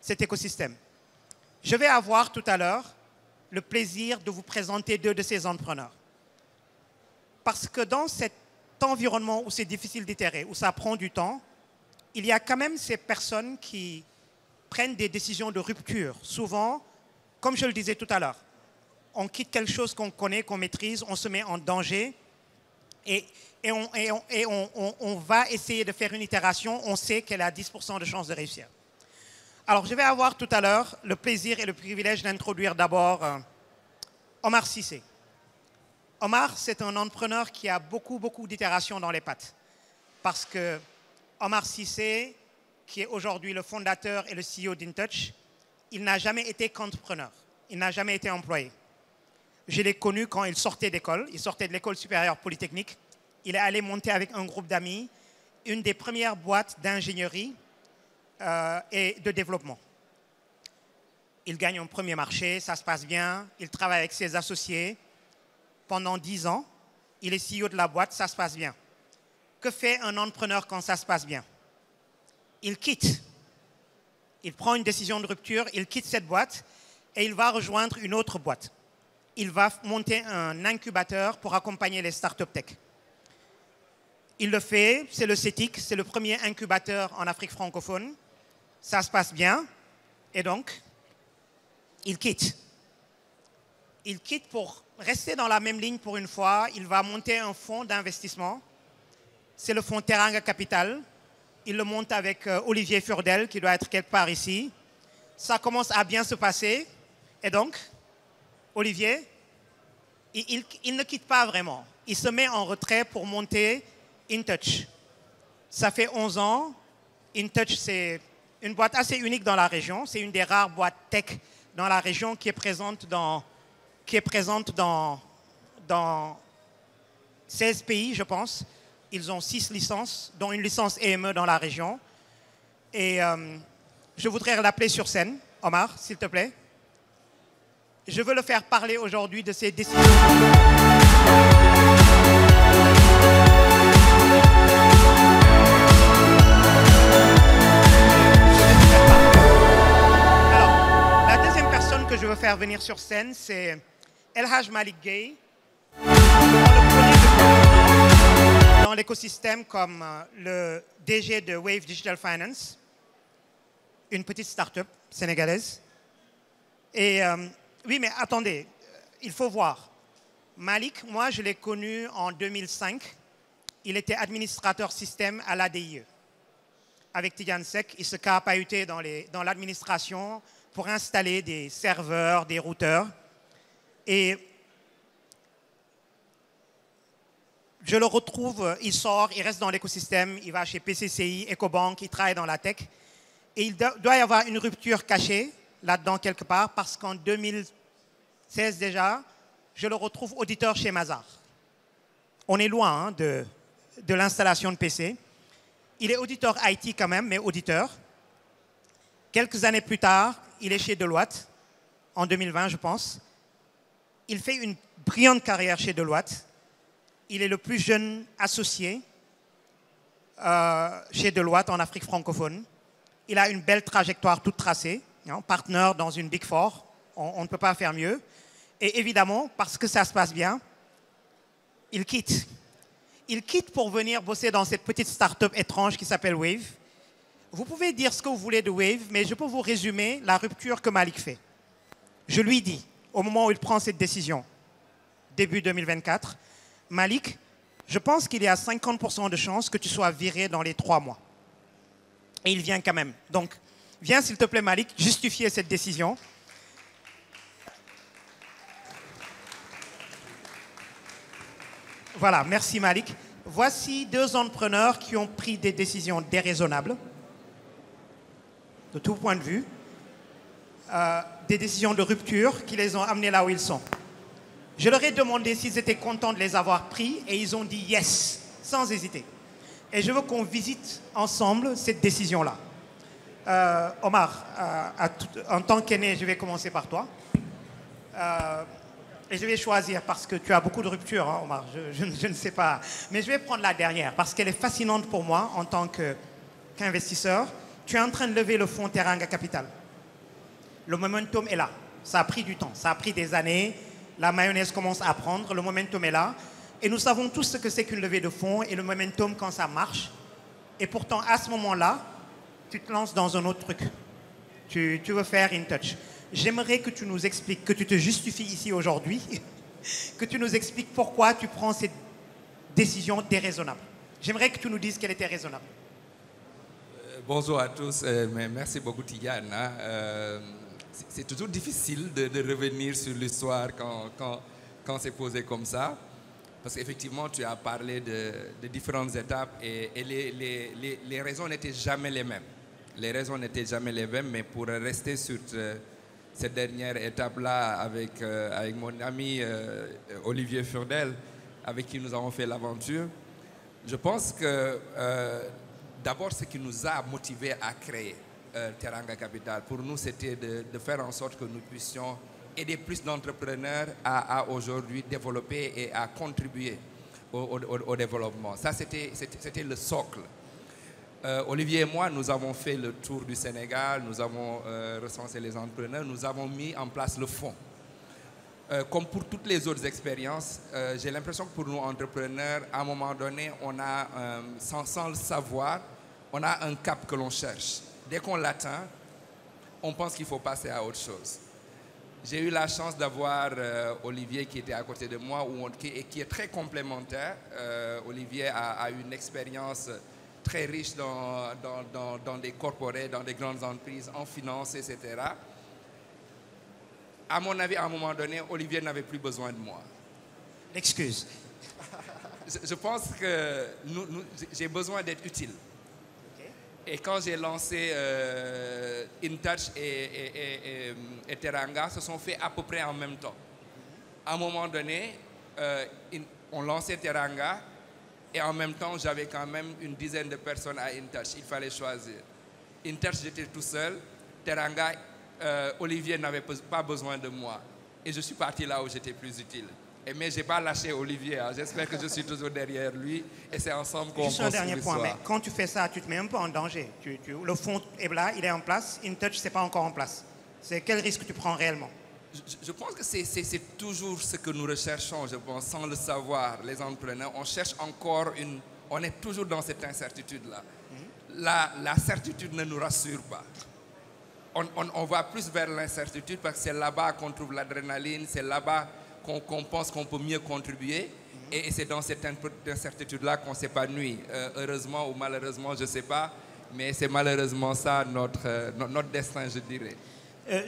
cet écosystème. Je vais avoir tout à l'heure le plaisir de vous présenter deux de ces entrepreneurs. Parce que dans cet environnement où c'est difficile d'itérer, où ça prend du temps, il y a quand même ces personnes qui prennent des décisions de rupture. Souvent, comme je le disais tout à l'heure, on quitte quelque chose qu'on connaît, qu'on maîtrise, on se met en danger et on va essayer de faire une itération, on sait qu'elle a 10% de chances de réussir. Alors, je vais avoir tout à l'heure le plaisir et le privilège d'introduire d'abord Omar Cissé. Omar, c'est un entrepreneur qui a beaucoup d'itérations dans les pattes. Parce que Omar Cissé, qui est aujourd'hui le fondateur et le CEO d'InTouch, il n'a jamais été qu'entrepreneur. Il n'a jamais été employé. Je l'ai connu quand il sortait d'école. Il sortait de l'école supérieure polytechnique. Il est allé monter avec un groupe d'amis une des premières boîtes d'ingénierie et de développement. Il gagne un premier marché, ça se passe bien. Il travaille avec ses associés pendant 10 ans. Il est CEO de la boîte, ça se passe bien. Que fait un entrepreneur quand ça se passe bien? Il quitte. Il prend une décision de rupture, il quitte cette boîte et il va rejoindre une autre boîte. Il va monter un incubateur pour accompagner les startups tech. Il le fait, c'est le CETIC, c'est le premier incubateur en Afrique francophone. Ça se passe bien et donc, il quitte. Il quitte pour rester dans la même ligne pour une fois. Il va monter un fonds d'investissement. C'est le fonds Teranga Capital. Il le monte avec Olivier Furdel, qui doit être quelque part ici. Ça commence à bien se passer. Et donc, Olivier, il ne quitte pas vraiment. Il se met en retrait pour monter InTouch. Ça fait 11 ans. InTouch, c'est une boîte assez unique dans la région. C'est une des rares boîtes tech dans la région qui est présente dans 16 pays, je pense. Ils ont 6 licences, dont une licence EME dans la région. Et je voudrais l'appeler sur scène, Omar, s'il te plaît. Je veux le faire parler aujourd'hui de ses décisions. Alors, la deuxième personne que je veux faire venir sur scène, c'est El Hadj Malick Gueye. Dans l'écosystème comme le DG de Wave Digital Finance, une petite start-up sénégalaise. Et oui, mais attendez, il faut voir. Malick, moi, je l'ai connu en 2005. Il était administrateur système à l'ADIE. Avec Tidiane Seck, il se carapahutait dans l'administration pour installer des serveurs, des routeurs. Et je le retrouve, il sort, il reste dans l'écosystème, il va chez PCCI, Ecobank, il travaille dans la tech. Et il doit y avoir une rupture cachée là-dedans quelque part, parce qu'en 2016 déjà, je le retrouve auditeur chez Mazars. On est loin de l'installation de PC. Il est auditeur IT quand même, mais auditeur. Quelques années plus tard, il est chez Deloitte, en 2020 je pense. Il fait une brillante carrière chez Deloitte. Il est le plus jeune associé chez Deloitte en Afrique francophone. Il a une belle trajectoire toute tracée, partenaire dans une Big Four. On ne peut pas faire mieux. Et évidemment, parce que ça se passe bien, il quitte. Il quitte pour venir bosser dans cette petite start-up étrange qui s'appelle Wave. Vous pouvez dire ce que vous voulez de Wave, mais je peux vous résumer la rupture que Malick fait. Je lui dis, au moment où il prend cette décision, début 2024, Malick, je pense qu'il y a 50% de chances que tu sois viré dans les 3 mois. Et il vient quand même. Donc, viens s'il te plaît Malick, justifier cette décision. Voilà, merci Malick. Voici 2 entrepreneurs qui ont pris des décisions déraisonnables, de tout point de vue, des décisions de rupture qui les ont amenés là où ils sont. Je leur ai demandé s'ils étaient contents de les avoir pris et ils ont dit yes, sans hésiter. Et je veux qu'on visite ensemble cette décision-là. Omar, en tant qu'aîné, je vais commencer par toi. Et je vais choisir parce que tu as beaucoup de ruptures, hein, Omar, je ne sais pas. Mais je vais prendre la dernière parce qu'elle est fascinante pour moi en tant qu'investisseur. Tu es en train de lever le fonds Teranga Capital. Le momentum est là. Ça a pris du temps, ça a pris des années. La mayonnaise commence à prendre, le momentum est là. Et nous savons tous ce que c'est qu'une levée de fonds et le momentum quand ça marche. Et pourtant, à ce moment-là, tu te lances dans un autre truc. Tu veux faire InTouch. J'aimerais que tu nous expliques, que tu te justifies ici aujourd'hui, que tu nous expliques pourquoi tu prends cette décision déraisonnable. J'aimerais que tu nous dises qu'elle était raisonnable. Bonjour à tous, merci beaucoup Tidiane. C'est toujours difficile de revenir sur l'histoire quand c'est posé comme ça. Parce qu'effectivement, tu as parlé de différentes étapes et les raisons n'étaient jamais les mêmes. Les raisons n'étaient jamais les mêmes, mais pour rester sur cette dernière étape-là avec mon ami Olivier Furdel, avec qui nous avons fait l'aventure, je pense que d'abord ce qui nous a motivés à créer Teranga Capital, pour nous c'était de faire en sorte que nous puissions aider plus d'entrepreneurs à aujourd'hui développer et à contribuer au développement. Ça, c'était le socle. Olivier et moi, nous avons fait le tour du Sénégal, nous avons recensé les entrepreneurs, nous avons mis en place le fonds. Comme pour toutes les autres expériences, j'ai l'impression que pour nous entrepreneurs, à un moment donné, on a, sans le savoir, on a un cap que l'on cherche. Dès qu'on l'atteint, on pense qu'il faut passer à autre chose. J'ai eu la chance d'avoir Olivier qui était à côté de moi qui est très complémentaire. Olivier a une expérience très riche dans des corporates, dans des grandes entreprises, en finance, etc. À mon avis, à un moment donné, Olivier n'avait plus besoin de moi. L'excuse. Je pense que j'ai besoin d'être utile. Et quand j'ai lancé InTouch et Teranga, se sont faits à peu près en même temps. À un moment donné, on lançait Teranga et en même temps, j'avais quand même une dizaine de personnes à InTouch. Il fallait choisir. InTouch, j'étais tout seul. Teranga, Olivier n'avait pas besoin de moi. Et je suis parti là où j'étais plus utile. Mais je n'ai pas lâché Olivier. Hein. J'espère que je suis toujours derrière lui. Et c'est ensemble qu'on construit l'histoire. Juste un dernier point. Mais quand tu fais ça, tu te mets un peu en danger. Le fonds est là, il est en place. InTouch, ce n'est pas encore en place. C'est quel risque tu prends réellement? Je pense que c'est toujours ce que nous recherchons, je pense, sans le savoir. Les entrepreneurs, on cherche encore on est toujours dans cette incertitude-là. La certitude ne nous rassure pas. On va plus vers l'incertitude parce que c'est là-bas qu'on trouve l'adrénaline, c'est là-bas qu'on pense qu'on peut mieux contribuer. Et c'est dans cette incertitude-là qu'on s'épanouit. Heureusement ou malheureusement, je ne sais pas, mais c'est malheureusement ça notre destin, je dirais.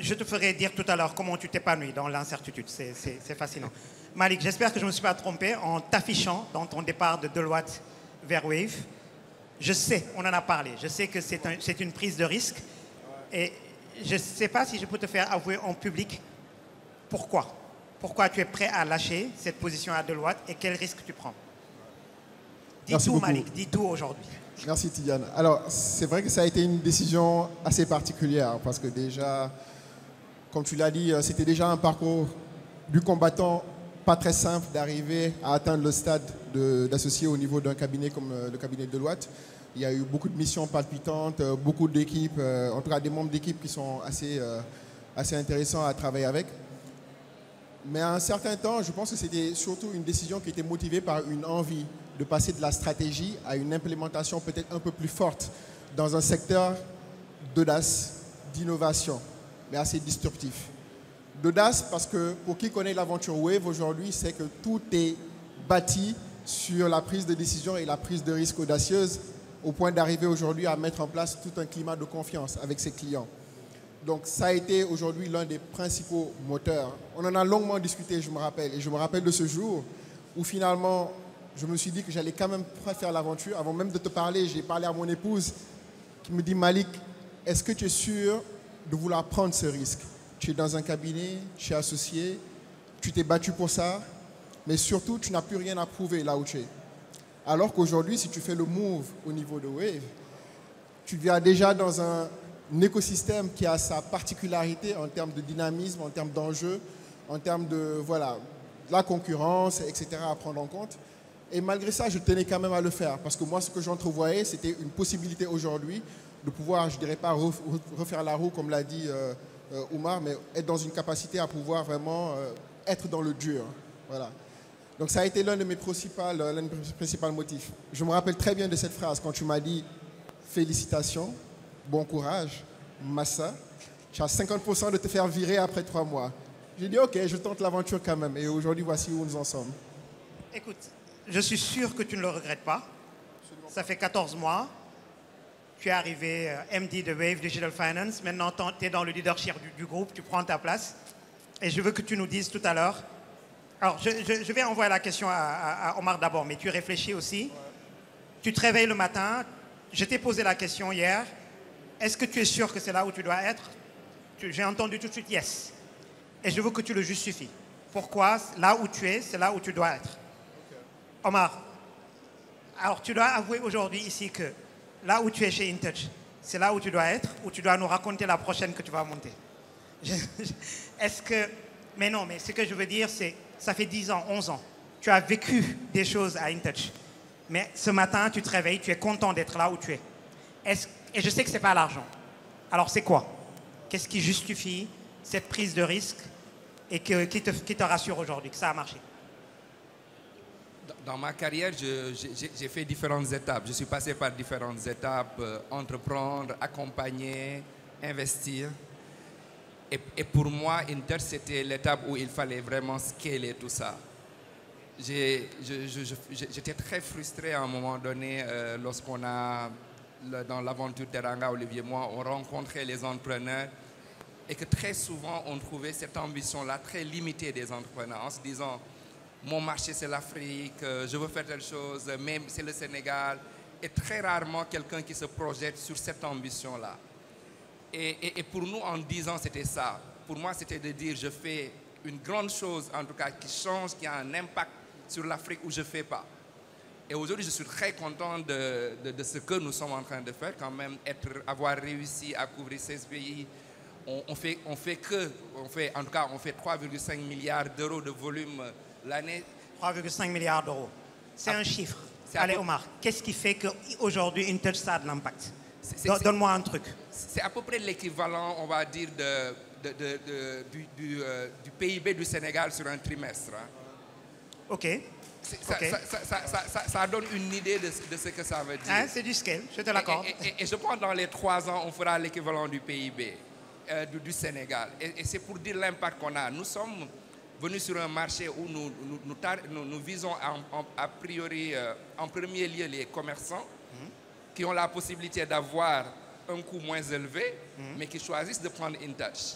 Je te ferai dire tout à l'heure comment tu t'épanouis dans l'incertitude. C'est fascinant. Malik, j'espère que je ne me suis pas trompé en t'affichant dans ton départ de Deloitte vers Wave. Je sais, on en a parlé, je sais que c'est une prise de risque. Et je ne sais pas si je peux te faire avouer en public pourquoi. Pourquoi tu es prêt à lâcher cette position à Deloitte et quel risque tu prends? Dis Merci tout, beaucoup. Malik, dis tout aujourd'hui. Merci Tidiane. Alors, c'est vrai que ça a été une décision assez particulière parce que déjà, comme tu l'as dit, c'était déjà un parcours du combattant pas très simple d'arriver à atteindre le stade d'associé au niveau d'un cabinet comme le cabinet de Deloitte. Il y a eu beaucoup de missions palpitantes, beaucoup d'équipes, en tout cas des membres d'équipe qui sont assez intéressants à travailler avec. Mais à un certain temps, je pense que c'était surtout une décision qui était motivée par une envie de passer de la stratégie à une implémentation peut-être un peu plus forte dans un secteur d'audace, d'innovation, mais assez disruptif. D'audace parce que pour qui connaît l'aventure Wave aujourd'hui, c'est que tout est bâti sur la prise de décision et la prise de risque audacieuse au point d'arriver aujourd'hui à mettre en place tout un climat de confiance avec ses clients. Donc ça a été aujourd'hui l'un des principaux moteurs. On en a longuement discuté, je me rappelle. Et je me rappelle de ce jour où finalement, je me suis dit que j'allais quand même faire l'aventure. Avant même de te parler, j'ai parlé à mon épouse qui me dit « Malik, est-ce que tu es sûr de vouloir prendre ce risque? Tu es dans un cabinet, tu es associé, tu t'es battu pour ça, mais surtout, tu n'as plus rien à prouver là où tu es. » Alors qu'aujourd'hui, si tu fais le move au niveau de Wave, tu viens déjà dans un écosystème qui a sa particularité en termes de dynamisme, en termes d'enjeux, en termes de la concurrence, etc. à prendre en compte. Et malgré ça, je tenais quand même à le faire parce que moi, ce que j'entrevoyais, c'était une possibilité aujourd'hui de pouvoir, je ne dirais pas refaire la roue, comme l'a dit Oumar, mais être dans une capacité à pouvoir vraiment être dans le dur. Voilà. Donc ça a été l'un de mes principaux motifs. Je me rappelle très bien de cette phrase quand tu m'as dit « Félicitations, bon courage, massa, tu as 50% de te faire virer après 3 mois ». J'ai dit « Ok, je tente l'aventure quand même ». Et aujourd'hui, voici où nous en sommes. Écoute, je suis sûr que tu ne le regrettes pas. Ça fait 14 mois. Tu es arrivé MD de Wave Digital Finance. Maintenant, tu es dans le leadership du groupe. Tu prends ta place. Et je veux que tu nous dises tout à l'heure. Alors, je vais envoyer la question à Omar d'abord, mais tu réfléchis aussi. Ouais. Tu te réveilles le matin. Je t'ai posé la question hier. Est-ce que tu es sûr que c'est là où tu dois être? J'ai entendu tout de suite yes. Et je veux que tu le justifies. Pourquoi là où tu es, c'est là où tu dois être? Okay. Omar, alors tu dois avouer aujourd'hui ici que là où tu es chez InTouch, c'est là où tu dois être, ou tu dois nous raconter la prochaine que tu vas monter? Est-ce que... Mais non, mais ce que je veux dire, c'est ça fait 10 ans, 11 ans. Tu as vécu des choses à InTouch. Mais ce matin, tu te réveilles, tu es content d'être là où tu es. Et je sais que ce n'est pas l'argent. Alors c'est quoi? Qu'est-ce qui justifie cette prise de risque et qui te rassure aujourd'hui que ça a marché? Dans ma carrière, j'ai fait différentes étapes. Je suis passé par différentes étapes. Entreprendre, accompagner, investir. Et pour moi, InTouch, c'était l'étape où il fallait vraiment scaler tout ça. J'étais très frustré à un moment donné lorsqu'on a, dans l'aventure Teranga, Olivier et moi, on rencontrait les entrepreneurs et que très souvent, on trouvait cette ambition-là très limitée des entrepreneurs en se disant « mon marché, c'est l'Afrique, je veux faire telle chose, mais c'est le Sénégal ». Et très rarement, quelqu'un qui se projette sur cette ambition-là. Et pour nous, en 10 ans, c'était ça. Pour moi, c'était de dire, je fais une grande chose, en tout cas, qui change, qui a un impact sur l'Afrique où je ne fais pas. Et aujourd'hui, je suis très content de ce que nous sommes en train de faire, quand même, avoir réussi à couvrir 16 pays. On fait 3,5 milliards d'euros de volume l'année. 3,5 milliards d'euros. C'est un chiffre. Allez, Omar, qu'est-ce qui fait qu'aujourd'hui, InTouch, ça a de l'impact? Donne-moi un truc. C'est à peu près l'équivalent, on va dire, du PIB du Sénégal sur un trimestre. Hein. OK. Ça donne une idée de ce que ça veut dire. Hein, c'est du scale, je te l'accorde. Et je pense que dans les 3 ans, on fera l'équivalent du PIB du Sénégal. Et c'est pour dire l'impact qu'on a. Nous sommes venus sur un marché où nous visons a priori, en premier lieu, les commerçants qui ont la possibilité d'avoir un coût moins élevé, mais qui choisissent de prendre InTouch.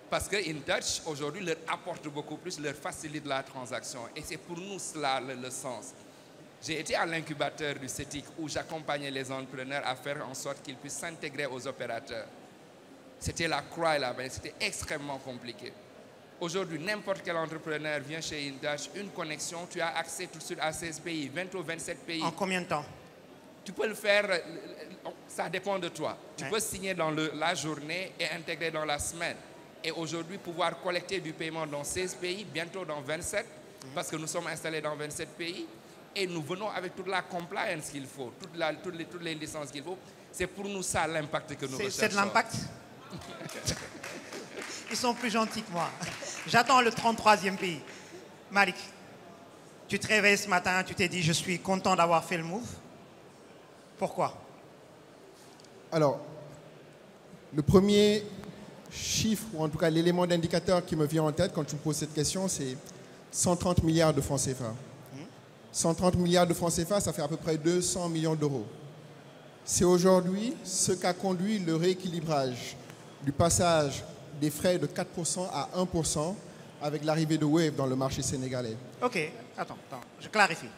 Parce que InTouch, aujourd'hui, leur apporte beaucoup plus, leur facilite la transaction. Et c'est pour nous cela le sens. J'ai été à l'incubateur du CETIC où j'accompagnais les entrepreneurs à faire en sorte qu'ils puissent s'intégrer aux opérateurs. C'était la croix là-bas, c'était extrêmement compliqué. Aujourd'hui, n'importe quel entrepreneur vient chez InTouch, une connexion, tu as accès tout de suite à 16 pays, 20 ou 27 pays. En combien de temps? Tu peux le faire, ça dépend de toi. Tu peux signer dans la journée et intégrer dans la semaine. Et aujourd'hui, pouvoir collecter du paiement dans 16 pays, bientôt dans 27, parce que nous sommes installés dans 27 pays, et nous venons avec toute la compliance qu'il faut, toutes les licences qu'il faut. C'est pour nous ça l'impact que nous recherchons. C'est de l'impact? Ils sont plus gentils que moi. J'attends le 33e pays. Malik, tu te réveilles ce matin, tu t'es dit, je suis content d'avoir fait le move. Pourquoi? Alors, le premier chiffre, ou en tout cas l'élément d'indicateur qui me vient en tête quand tu me poses cette question, c'est 130 milliards de francs CFA. 130 milliards de francs CFA, ça fait à peu près 200 millions d'euros. C'est aujourd'hui ce qu'a conduit le rééquilibrage du passage des frais de 4% à 1% avec l'arrivée de Wave dans le marché sénégalais. Ok, attends, je clarifie.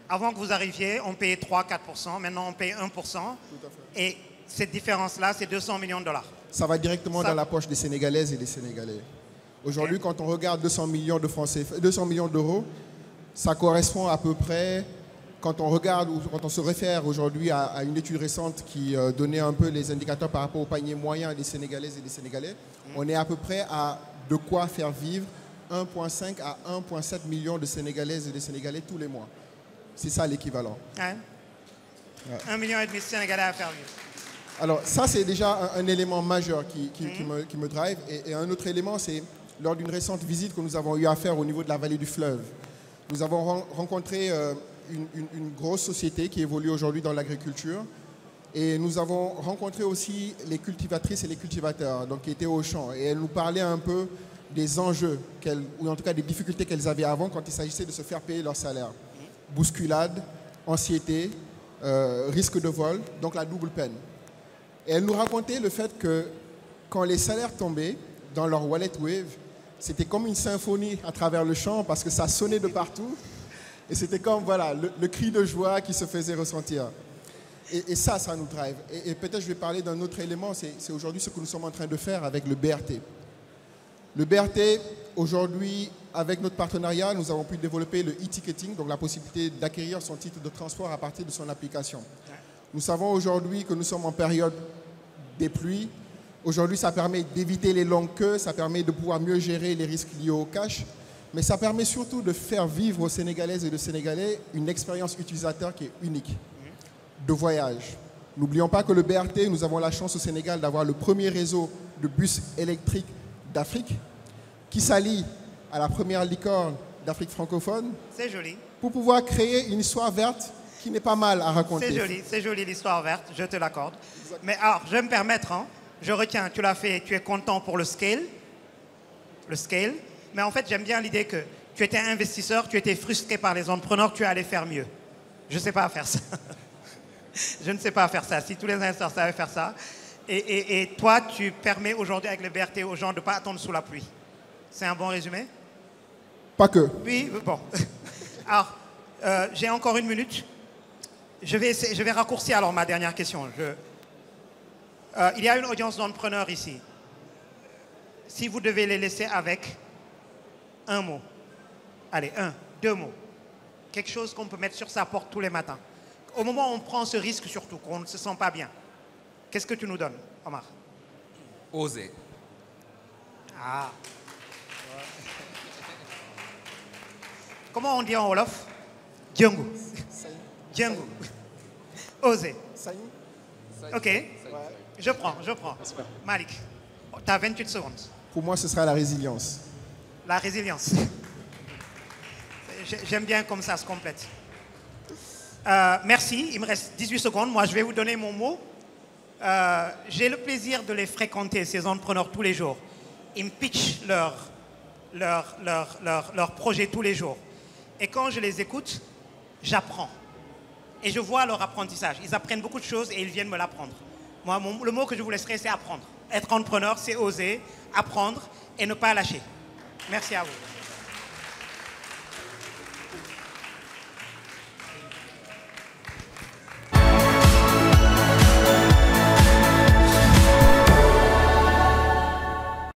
Avant que vous arriviez, on payait 3-4%, maintenant on paye 1%. Tout à fait. Et cette différence-là, c'est 200 millions de dollars. Ça va directement dans la poche des Sénégalaises et des Sénégalais. Aujourd'hui, quand on regarde 200 millions de francs CFA, 200 millions d'euros, ça correspond à peu près, quand on regarde ou quand on se réfère aujourd'hui à une étude récente qui donnait un peu les indicateurs par rapport au panier moyen des Sénégalaises et des Sénégalais, on est à peu près à de quoi faire vivre 1,5 à 1,7 millions de Sénégalaises et de Sénégalais tous les mois. C'est ça l'équivalent. Ouais. 1,5 million de Sénégalais à faire vivre. Alors ça, c'est déjà un élément majeur qui me drive. Et un autre élément, c'est lors d'une récente visite que nous avons eu à faire au niveau de la vallée du fleuve. Nous avons rencontré une grosse société qui évolue aujourd'hui dans l'agriculture. Et nous avons rencontré aussi les cultivatrices et les cultivateurs, donc qui étaient au champ. Et elles nous parlaient un peu des enjeux, ou en tout cas des difficultés qu'elles avaient avant quand il s'agissait de se faire payer leur salaire. Bousculade, anxiété, risque de vol, donc la double peine. Et elles nous racontaient le fait que quand les salaires tombaient dans leur wallet Wave, c'était comme une symphonie à travers le champ parce que ça sonnait de partout. Et c'était comme voilà, le cri de joie qui se faisait ressentir. Et ça nous drive. Et peut-être je vais parler d'un autre élément, c'est aujourd'hui ce que nous sommes en train de faire avec le BRT. Le BRT, aujourd'hui, avec notre partenariat, nous avons pu développer le e-ticketing, donc la possibilité d'acquérir son titre de transport à partir de son application. Nous savons aujourd'hui que nous sommes en période des pluies. Aujourd'hui, ça permet d'éviter les longues queues, ça permet de pouvoir mieux gérer les risques liés au cash, mais ça permet surtout de faire vivre aux Sénégalaises et aux Sénégalais une expérience utilisateur qui est unique, de voyage. N'oublions pas que le BRT, nous avons la chance au Sénégal d'avoir le premier réseau de bus électriques d'Afrique qui s'allie à la première licorne d'Afrique francophone. C'est joli. Pour pouvoir créer une histoire verte qui n'est pas mal à raconter. C'est joli l'histoire verte, je te l'accorde. Mais alors, je vais me permettre, hein, je retiens, tu l'as fait, tu es content pour le scale. Mais en fait, j'aime bien l'idée que tu étais investisseur, tu étais frustré par les entrepreneurs, tu allais faire mieux. Je ne sais pas faire ça. Je ne sais pas faire ça. Si tous les investisseurs savaient faire ça. Et toi, tu permets aujourd'hui avec le BRT aux gens de ne pas attendre sous la pluie. C'est un bon résumé? Pas que. Oui, bon. Alors, j'ai encore 1 minute. Je vais raccourcir alors ma dernière question. Il y a une audience d'entrepreneurs ici. Si vous devez les laisser avec un mot, allez, 2 mots, quelque chose qu'on peut mettre sur sa porte tous les matins. Au moment où on prend ce risque surtout, qu'on ne se sent pas bien, qu'est-ce que tu nous donnes, Omar? Oser. Ah. Comment on dit en Wolof? Django. Django. Oser. Ok. Je prends. Malik, tu as 28 secondes. Pour moi, ce sera la résilience. La résilience. J'aime bien comme ça se complète. Merci, il me reste 18 secondes. Moi, je vais vous donner mon mot. J'ai le plaisir de les fréquenter, ces entrepreneurs, tous les jours. Ils me pitchent leurs projets tous les jours. Et quand je les écoute, j'apprends. Et je vois leur apprentissage. Ils apprennent beaucoup de choses et ils viennent me l'apprendre. Moi, le mot que je vous laisserai, c'est apprendre. Être entrepreneur, c'est oser, apprendre et ne pas lâcher. Merci à vous.